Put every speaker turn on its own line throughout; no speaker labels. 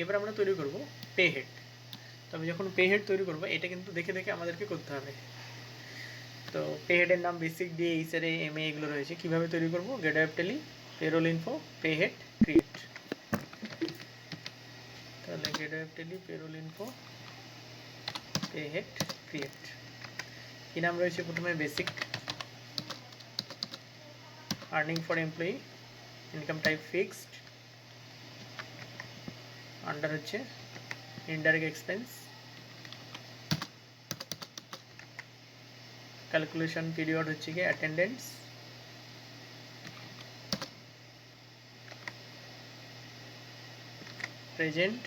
এবার আমরা তৈরি করব পে হেড। তবে যখন পে হেড তৈরি করব এটা কিন্তু দেখে দেখে আমাদেরকে করতে হবে। তো পে হেডের নাম বেসিক দিয়ে এইচআরএ এমএ এগুলো রয়েছে। কীভাবে তৈরি করব, gateway Tally payroll info pay head create. তাহলে gateway Tally payroll info pay head create. কী নাম রয়েছে প্রথমে, basic, earning for employee, income type fixed, under হচ্ছে ইনডাইরেক্ট এক্সপেন্স, ক্যালকুলেশন পিরিয়ড হচ্ছে কি অ্যাটেন্ডেন্স, প্রেজেন্ট।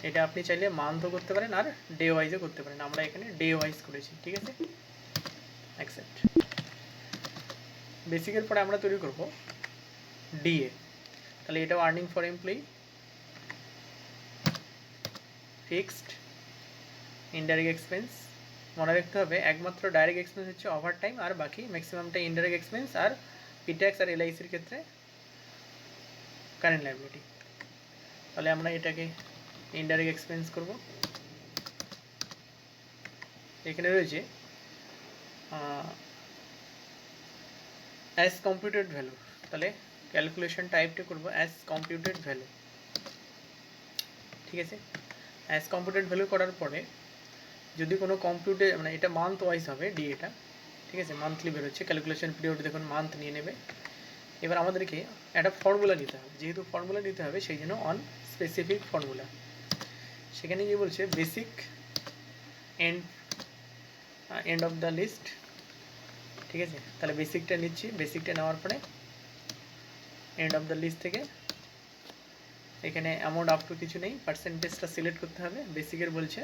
এটা আপনি চাইলে মান্থও করতে পারেন আর ডে ওয়াইজও করতে পারেন, আমরা এখানে ডে ওয়াইজ করেছি। ঠিক আছে, অ্যাকসেপ্ট। বেসিকের পরে আমরা তৈরি করব ডিএ। তাহলে এটাও earning for employee, fixed, indirect expense. মনে রাখতে হবে একমাত্র ডাইরেক্ট এক্সপেন্স হচ্ছে ওভার টাইম, আর বাকি ম্যাক্সিমামটা ইনডাইরেক্ট এক্সপেন্স আর পিট্যাক্স আর এলআইসির ক্ষেত্রে কারেন্ট লায়াবিলিটি। তাহলে আমরা এটাকে ইনডাইরেক্ট এক্সপেন্স করব। এখানে রয়েছে অ্যাজ কম্পিউটেড ভ্যালু। তাহলে ক্যালকুলেশন টাইপটা করব অ্যাজ কম্পিউটেড ভ্যালু। ঠিক আছে, অ্যাজ কম্পিউটেড ভ্যালু করার পরে যদি কোনো কম্পিউটার মানে এটা মান্থ ওয়াইজ হবে ডিএটা। ঠিক আছে, মান্থলি বেরোচ্ছে, ক্যালকুলেশন পিরিয়ড দেখুন মান্থ নিয়ে নেবে। এবার আমাদেরকে একটা ফর্মুলা নিতে হবে, যেহেতু ফর্মুলা নিতে হবে সেই জন্য অন স্পেসিফিক ফর্মুলা। সেখানে গিয়ে বলছে basic end of the list. ঠিক আছে, তাহলে বেসিকটা নিচ্ছি, বেসিকটা নেওয়ার পরে এন্ড অফ দ্য লিস্ট থেকে এখানে অ্যামাউন্ট আপ টু কিছু নেই, পার্সেন্টেজটা সিলেক্ট করতে হবে। বেসিকের বলছে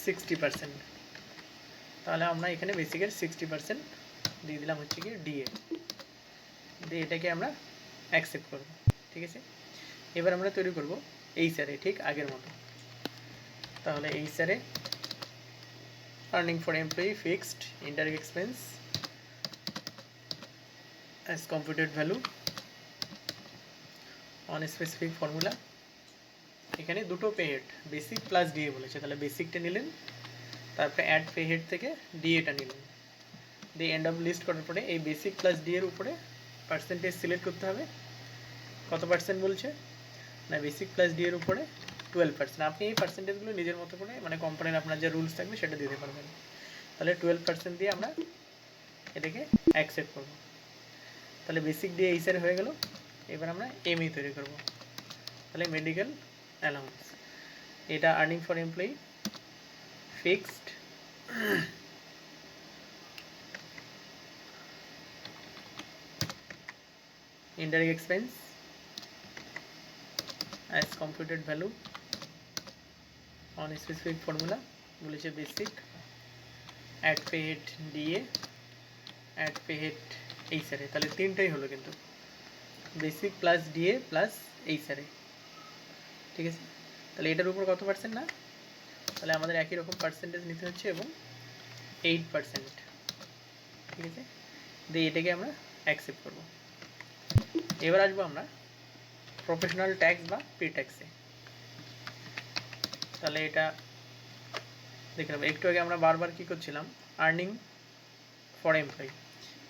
60%, তাহলে আমরা এখানে বেসিকের 60% দিয়ে দিলাম হচ্ছে কি ডিএ দিয়ে, এটাকে আমরা অ্যাকসেপ্ট করব। ঠিক আছে, এবার আমরা তৈরি করব এইচআরএ ঠিক আগের মতো। তাহলে HRA earning for employee, fixed, indirect expense, as computed value, on specific formula. এখানে দুটো pay head basic plus DA বলেছে, তাহলে বেসিকটা নিলেন, তারপরে অ্যাড পে হেড থেকে ডিএটা নিলেন, দিয়ে এন্ড অফ লিস্ট করার পরে এই বেসিক প্লাস ডি এর উপরে পার্সেন্টেজ সিলেক্ট করতে হবে। কত পার্সেন্ট বলছে না, বেসিক প্লাস ডি এর উপরে 12%। আপনি এই পার্সেন্টেজগুলো নিজের মতো করে মানে কোম্পানির আপনার যে রুলস থাকবে সেটা দিতে পারবেন। তাহলে 12% দিয়ে আমরা এটাকে অ্যাকসেপ্ট করব। তাহলে বেসিক দিয়ে এইচআর হয়ে গেল। এবার আমরা এমই তৈরি করব। তাহলে মেডিকেল অ্যালাউন্স, এটা earning for employee, fixed, indirect expense as computed value on a specific formula বলেছে basic, add pay head DA, add pay head HRA. তাহলে তিনটাই হলো কিন্তু basic plus DA plus HRA. ঠিক আছে, তাহলে এটার উপর কত পার্সেন্ট না, তাহলে আমাদের একই রকম পার্সেন্টেজ নিতে হচ্ছে এবং 8%। ঠিক আছে, দিয়ে এটাকে আমরা অ্যাকসেপ্ট করব। এবার আসবো আমরা প্রফেশনাল ট্যাক্স বা পে ট্যাক্সে। তাহলে এটা দেখে নেব। একটু আগে আমরা বারবার কী করছিলাম, আর্নিং ফর এমপ্লয়ি।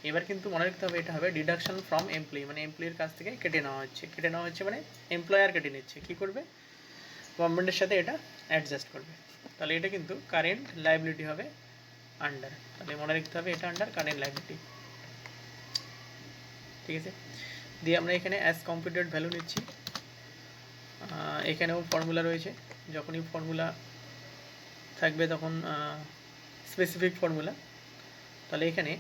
এবার কিন্তু মনে রাখতে হবে এটা হবে ডিডাকশন ফ্রম এমপ্লয়ি, মানে এমপ্লয়ির কাছ থেকে কেটে নেওয়া হচ্ছে। কেটে নেওয়া হচ্ছে মানে এমপ্লয়ার কেটে নিচ্ছে। কী করবে, গভর্নমেন্টের সাথে এটা অ্যাডজাস্ট করবে। তাহলে এটা কিন্তু কারেন্ট লায়াবিলিটি হবে আন্ডার। তাহলে মনে রাখতে হবে এটা আন্ডার কারেন্ট লায়াবিলিটি। ঠিক আছে, দিয়ে আমরা এখানে অ্যাজ কম্পিউটেড ভ্যালু নিচ্ছি। এখানেও ফর্মুলা রয়েছে, যখনই ফর্মুলা থাকবে তখন স্পেসিফিক ফর্মুলা। তাহলে এখানে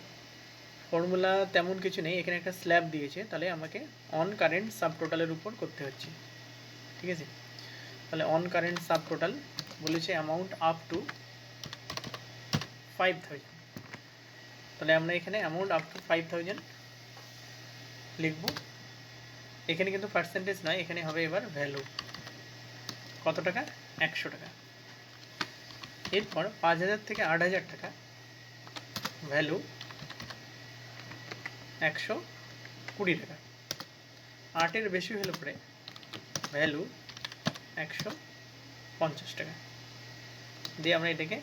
ফর্মুলা তেমন কিছু নেই, এখানে একটা স্ল্যাব দিয়েছে, তাহলে আমাকে অন কারেন্ট সাব টোটালের উপর করতে হচ্ছে। ঠিক আছে, তাহলে অন কারেন্ট সাব টোটাল বলেছে অ্যামাউন্ট আপ টু 5000। তাহলে আমরা এখানে অ্যামাউন্ট আপ টু 5000 লিখব। এখানে কিন্তু পার্সেন্টেজ নয়, এখানে হবে এবার ভ্যালু, কত টাকা, 100 টাকা। এরপর 5000 থেকে 8000 টাকা, ভ্যালু 120 টাকা। 8-এর বেশি হলে পরে ভ্যালু 150 টাকা দিয়ে আমরা এটাকে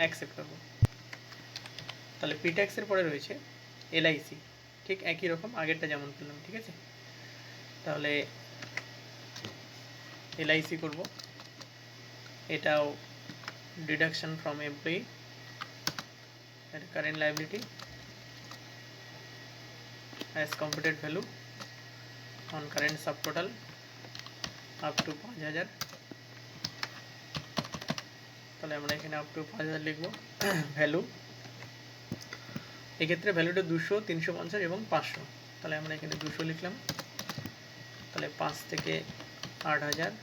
অ্যাকসেপ্ট করব। তাহলে পি ট্যাক্সের পরে রয়েছে এলআইসি, ঠিক একই রকম আগেরটা যেমন করলাম, ঠিক আছে। তাহলে এলআইসি করব, এটাও ডিডাকশন ফ্রম এমপ্লয়ি, এটা current liability as computed value on current subtotal up to 5000। তাহলে আমরা এখানে আপ টু 5000 লিখব। ভ্যালু এক্ষেত্রে ভ্যালুটা 200, 350 এবং 500। তাহলে আমরা এখানে 200 লিখলাম, তাহলে 5 থেকে 8000,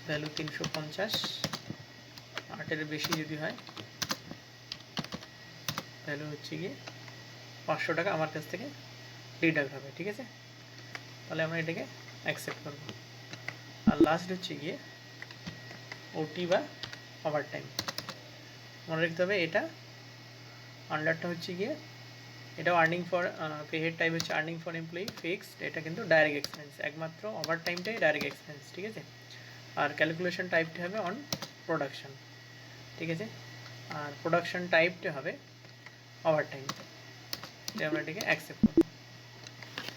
ভ্যালু 350, 8-এর বেশি যদি হয় ভ্যালু হচ্ছে গিয়ে 500 টাকা আমার কাছ থেকে ডিডাক্ট হবে, ঠিক আছে। তাহলে আমরা এটাকে অ্যাকসেপ্ট করব। আর লাস্ট হচ্ছে গিয়ে ওটি বা ওভার টাইম। মনে রাখতে হবে এটা আন্ডারটা হচ্ছে গিয়ে, এটাও earning for pay head type হচ্ছে আর্নিং ফর এমপ্লয়ি ফিক্সড, এটা কিন্তু ডাইরেক্ট এক্সপেন্স, একমাত্র ওভার টাইমটাই ডাইরেক্ট এক্সপেন্স, ঠিক আছে। আর ক্যালকুলেশন টাইপটা হবে অন প্রোডাকশন, ঠিক আছে। আর প্রোডাকশন টাইপটা হবে ওভার টাইম, এটা আমরা এটাকে অ্যাকসেপ্ট করব,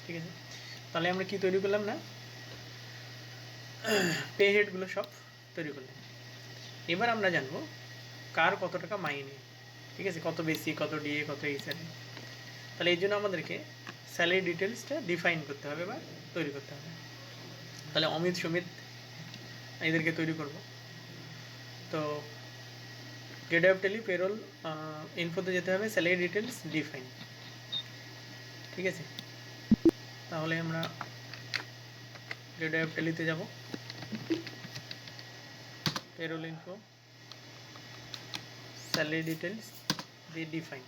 ঠিক আছে। তাহলে আমরা কি তৈরি করলাম না, পে হেডগুলো সব তৈরি করলাম। এবার আমরা জানবো কার কত টাকা মাইনে, ঠিক আছে, কত বেশি, কত ডিএ, কত এইচআরএ। তাহলে এই জন্য আমাদেরকে স্যালারি ডিটেলসটা ডিফাইন করতে হবে বা তৈরি করতে হবে। তাহলে অমিত, সুমিত এদেরকে তৈরি করব। তো গেট অফ টেলি পেরোল ইনফোতে যেতে হবে, স্যালারি ডিটেলস ডিফাইন, ঠিক আছে। তাহলে আমরা গেট অফ টেলিতে যাব, পেরোল ইনফো, স্যালারি ডিটেলস দিয়ে ডিফাইন।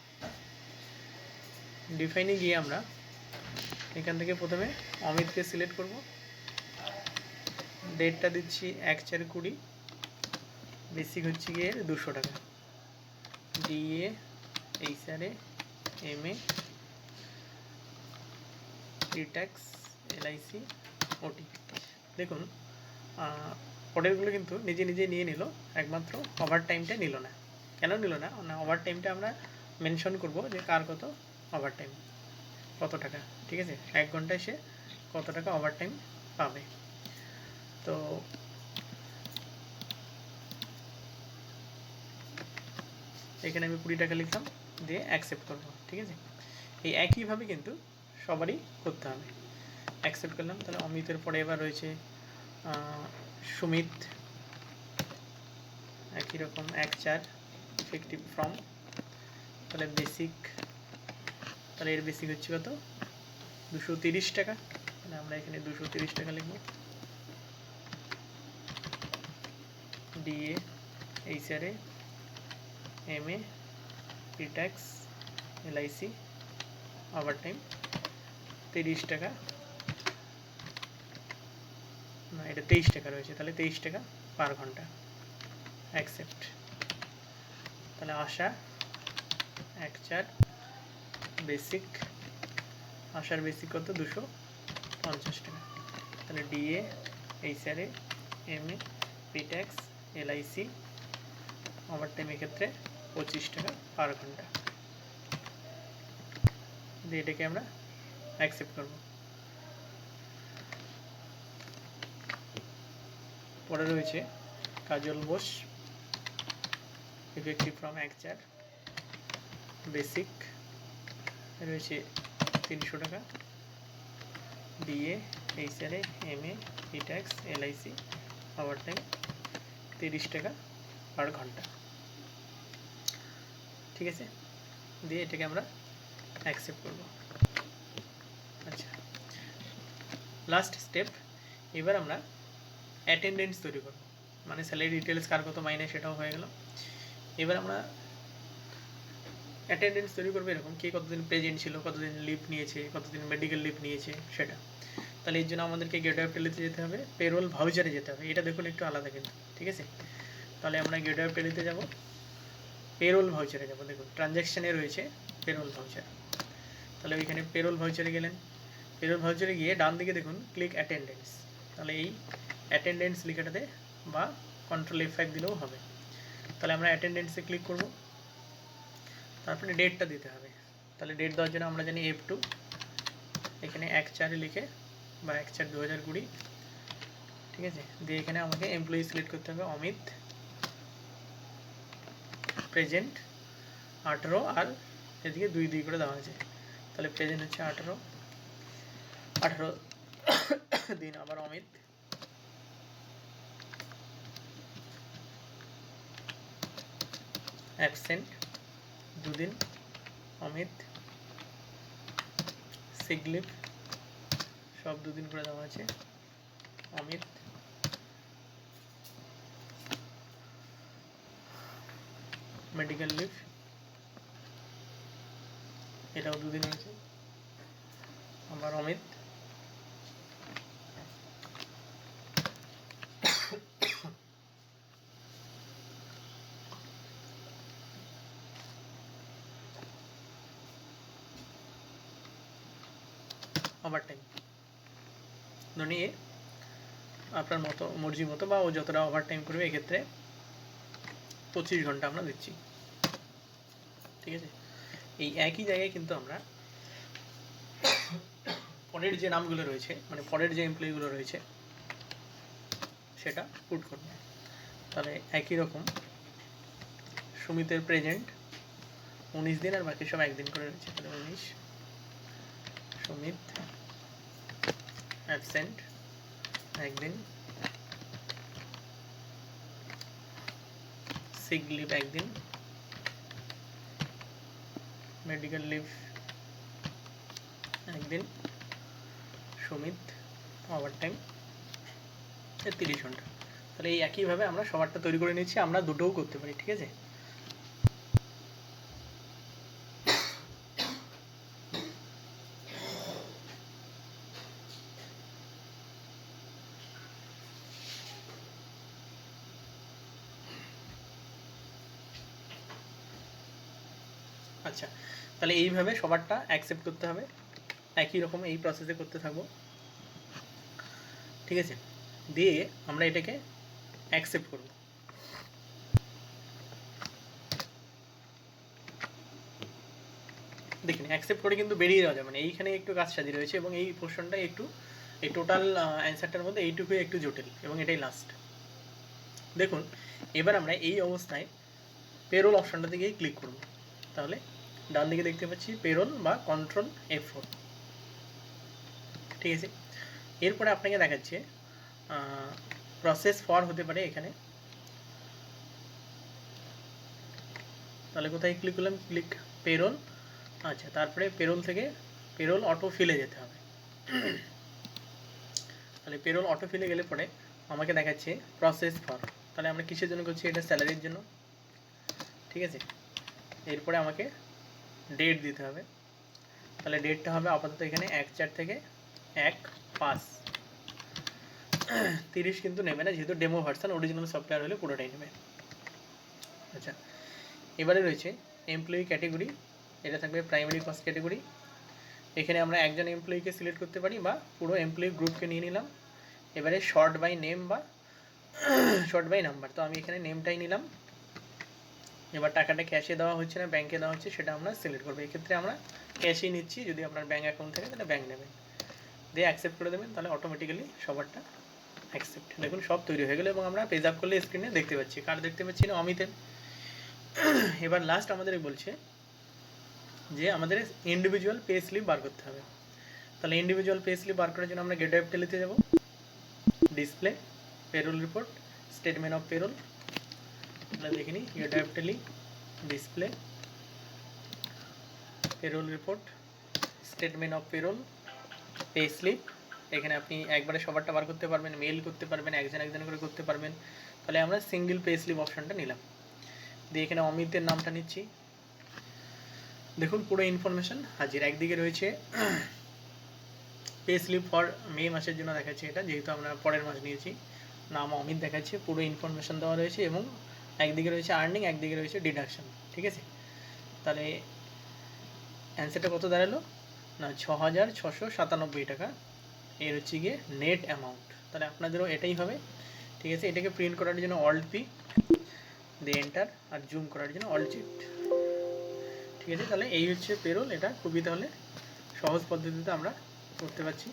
ডিফাইনে গিয়ে আমরা এখান থেকে প্রথমে অমিতকে সিলেক্ট করব, ডেটটা দিচ্ছি 1/4/20, বেসিক হচ্ছে গিয়ে 200 টাকা, DA, HRA, MA, pretax, LIC, ওটি। দেখুন পরেরগুলো কিন্তু নিজে নিজে নিয়ে নিল, একমাত্র ওভার টাইমটা নিল না। কেন নিল না? ওভার টাইমটা আমরা মেনশন করব যে কার কত ওভার টাইম, কত টাকা, ঠিক আছে, 1 ঘন্টায় সে কত টাকা ওভার টাইম পাবে। তো এখানে আমি 20 টাকা লিখলাম, দিয়ে অ্যাকসেপ্ট করব, ঠিক আছে। এই একইভাবে কিন্তু সবারই করতে হবে। অ্যাকসেপ্ট করলাম। তাহলে অমিতের পরে এবার রয়েছে সুমিত, একই রকম 1/4 ইফেক্টিভ ফ্রম, তাহলে বেসিক, তাহলে এর বেসিক হচ্ছে কত 230 টাকা, তাহলে আমরা এখানে 230 টাকা লিখব। DA, HRA, MA, pretax, LIC, overtime 30 টাকা, না এটা 23 টাকা রয়েছে, তাহলে 23 টাকা পার ঘন্টা, অ্যাকসেপ্ট। তাহলে আশা 1/4 বেসিক, আশার বেসিক কত 250 টাকা, তাহলে DA, HRA, MA, pretax, LIC, overtime এক্ষেত্রে 25 টাকা পার ঘন্টা, দিয়ে এটাকে আমরা অ্যাকসেপ্ট করব। পরে রয়েছে Kajal Bose, effective from 1/4 basic রয়েছে 300 টাকা, DA, HRA, MA, pretax, LIC, overtime 30 টাকা পার ঘন্টা, ঠিক আছে, দিয়ে এটাকে আমরা অ্যাকসেপ্ট করব। আচ্ছা, লাস্ট স্টেপ, এবার আমরা অ্যাটেন্ডেন্স তৈরি করব, মানে স্যালারি ডিটেলস কার কত মাইনে সেটাও হয়ে গেল। এবার আমরা অ্যাটেন্ডেন্স তৈরি করবো এরকম, কে কতদিন প্রেজেন্ট ছিল, কতদিন লিভ নিয়েছে, কতদিন মেডিকেল লিভ নিয়েছে সেটা। তাহলে এর জন্য আমাদেরকে গেট অফ টেলিতে যেতে হবে, পেরোল ভাউচারে যেতে হবে, এটা দেখুন একটু আলাদা কিন্তু, ঠিক আছে। তাহলে আমরা গেট অফ টেলিতে যাব, পেরোল ভাউচারে যাব, দেখুন ট্রানজ্যাকশানে রয়েছে পেরোল ভাউচার। তাহলে ওইখানে পেরোল ভাউচারে গেলেন, পেরোল ভাউচারে গিয়ে ডান দিকে দেখুন ক্লিক অ্যাটেন্ডেন্স, তাহলে এই অ্যাটেন্ডেন্স লেখাটাতে বা কন্ট্রোল F5 দিলেও হবে। তাহলে আমরা অ্যাটেন্ডেন্সে ক্লিক করব, তারপরে ডেটটা দিতে হবে। তাহলে ডেট দেওয়ার জন্য আমরা জানি F2, এখানে 1/4 লিখে বা 1/4/2020, ঠিক আছে। দিয়ে এখানে আমাকে এমপ্লয়ি সিলেক্ট করতে হবে অমিত, প্রেজেন্ট 18 আর এদিকে 2 করে দেওয়া আছে, তাহলে প্রেজেন্ট হচ্ছে 18 দিন আবার অমিত, অ্যাবসেন্ট 2 দিন অমিত, সিক লিভ সব 2 দিন করে দেওয়া আছে অমিত, মেডিকেল লিভ এটাও 2 দিন হয়েছে আবার অমিত, ওভার টাইম ধরিয়ে আপনার মতো মর্জি মতো বা ও যতটা ওভার টাইম করবে এক্ষেত্রে 25 ঘন্টা আমরা দিচ্ছি, ঠিক আছে। এই একই জায়গায় কিন্তু আমরা পরের যে নামগুলো রয়েছে মানে পরের যে এমপ্লয়িগুলো রয়েছে সেটা পুট করব। তাহলে একই রকম সুমিতের প্রেজেন্ট 19 দিন আর বাকি সব 1 দিন করে রয়েছে, তাহলে 19, সুমিত অ্যাবসেন্ট 1 দিন, সিক লিভ 1 দিন, মেডিকেল লিভ 1 দিন, সুমিত ওভার টাইম 30 ঘন্টা। তাহলে এই একইভাবে আমরা সবারটা তৈরি করে নিচ্ছি, আমরা দুটোও করতে পারি, ঠিক আছে। আচ্ছা, তাহলে এইভাবে সবারটা অ্যাকসেপ্ট করতে হবে, একই রকম এই প্রসেসে করতে থাকবো, ঠিক আছে। দিয়ে আমরা এটাকে অ্যাকসেপ্ট করব। দেখুন অ্যাকসেপ্ট করে কিন্তু বেরিয়ে যাওয়া যায়, মানে এইখানে একটু কাজ সাজি রয়েছে এবং এই পোর্শনটা একটু এই টোটাল অ্যান্সারটার মধ্যে এইটুকুই একটু জটিল এবং এটাই লাস্ট। দেখুন এবার আমরা এই অবস্থায় পেরোল অপশনটাতে গিয়ে ক্লিক করব, তাহলে ডান দিকে দেখতে পাচ্ছি পেরোল বা কন্ট্রোল F4, ঠিক আছে। এরপরে আপনাকে দেখাচ্ছে প্রসেস ফর হতে পারে এখানে, তাহলে কোথায় ক্লিক করলাম, ক্লিক পেরোল, আচ্ছা তারপরে পেরোল থেকে পেরোল অটো ফিলে যেতে হবে। তাহলে পেরোল অটো ফিলে গেলে পরে আমাকে দেখাচ্ছে প্রসেস ফর, তাহলে আমরা কিসের জন্য করছি, এটা স্যালারির জন্য, ঠিক আছে। এরপরে আমাকে ডেট দিতে হবে, তাহলে ডেটটা হবে আপাতত এখানে 1/4 থেকে 1/5, 30 কিন্তু নেবে না যেহেতু ডেমো ভার্সন, অরিজিনাল সফটওয়্যার হলে পুরোটাই নেবে। আচ্ছা এবারে রয়েছে এমপ্লয়ি ক্যাটেগরি, এটা থাকবে প্রাইমারি কস্ট ক্যাটেগরি, এখানে আমরা একজন এমপ্লয়িকে সিলেক্ট করতে পারি বা পুরো এমপ্লয়ি গ্রুপকে নিয়ে নিলাম। এবারে শর্ট বাই নেম বা শর্ট বাই নাম্বার, তো আমি এখানে নেমটাই নিলাম। এবার টাকাটা ক্যাশে দেওয়া হচ্ছে না ব্যাঙ্কে দেওয়া হচ্ছে সেটা আমরা সিলেক্ট করবো, এক্ষেত্রে আমরা ক্যাশেই নিচ্ছি, যদি আপনার ব্যাঙ্ক অ্যাকাউন্ট থাকে তাহলে ব্যাঙ্ক নেবেন, দিয়ে অ্যাকসেপ্ট করে দেবেন, তাহলে অটোমেটিক্যালি সবারটা অ্যাকসেপ্ট। দেখুন সব তৈরি হয়ে গেলো এবং আমরা পেজ আপ করলে স্ক্রিনে দেখতে পাচ্ছি, কার দেখতে পাচ্ছি না, অমিতের। এবার লাস্ট আমাদের বলছে যে আমাদের ইন্ডিভিজুয়াল পে স্লিপ বার করতে হবে, তাহলে ইন্ডিভিজুয়াল পে স্লিপ বার করার জন্য আমরা গেট ওয়েব টেলিতে যাব, display payroll report statement of payroll, তাহলে দেখিনি gateway Tally display payroll report statement of payroll pay slip, এখানে আপনি একবারে সবারটা বার করতে পারবেন, মেল করতে পারবেন, একজন একজন করে করতে পারবেন, তাহলে আমরা সিঙ্গেল পে স্লিপ অপশানটা নিলাম, দিয়ে এখানে অমিতের নামটা নিচ্ছি। দেখুন পুরো ইনফরমেশন হাজির, একদিকে রয়েছে পে স্লিপ ফর মে মাসের জন্য দেখাচ্ছে, এটা যেহেতু আমরা পরের মাস নিয়েছি, নাম অমিত দেখাচ্ছে, পুরো ইনফরমেশন দেওয়া রয়েছে এবং একদিকে রয়েছে আর্নিং, একদিকে রয়েছে ডিডাকশন, ঠিক আছে। তাহলে অ্যান্সারটা কত দাঁড়ালো, না 6,697 টাকা এর হচ্ছে গিয়ে নেট অ্যামাউন্ট। তাহলে আপনাদেরও এটাই হবে, ঠিক আছে। এটাকে প্রিন্ট করার জন্য অল্ট পি দিয়ে এন্টার, আর জুম করার জন্য অল্ট জেড, ঠিক আছে। তাহলে এই হচ্ছে পেরোল। এটা খুবই তাহলে সহজ পদ্ধতিতে আমরা করতে পারছি।